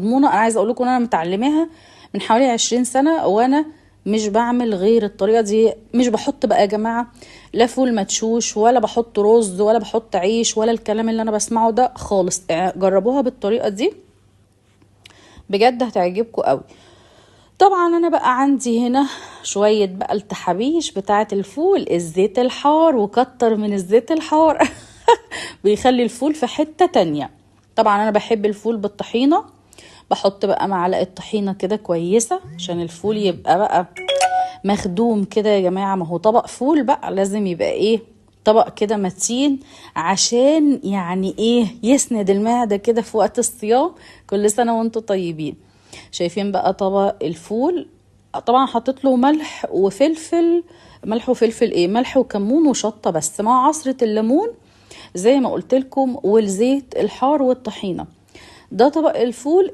مضمونه. انا عايزه اقول لكم ان انا متعلماها من حوالي 20 سنه وانا مش بعمل غير الطريقه دي. مش بحط بقى يا جماعه لا فول مدشوش ولا بحط رز ولا بحط عيش ولا الكلام اللي انا بسمعه ده خالص. جربوها بالطريقه دي بجد هتعجبكم قوي. طبعا انا بقى عندي هنا شوية بقى التحابيش بتاعة الفول، الزيت الحار، وكتر من الزيت الحار بيخلي الفول في حتة تانية. طبعا انا بحب الفول بالطحينة، بحط بقى معلقة طحينة كده كويسة عشان الفول يبقى بقى مخدوم كده يا جماعة. ما هو طبق فول بقى لازم يبقى ايه، طبق كده متين عشان يعني ايه يسند المعدة كده في وقت الصيام. كل سنة وانتم طيبين. شايفين بقى طبق الفول، طبعا حطيت له ملح وفلفل، ملح وفلفل ايه، ملح وكمون وشطة بس مع عصرة الليمون زي ما قلت لكم، والزيت الحار والطحينة. ده طبق الفول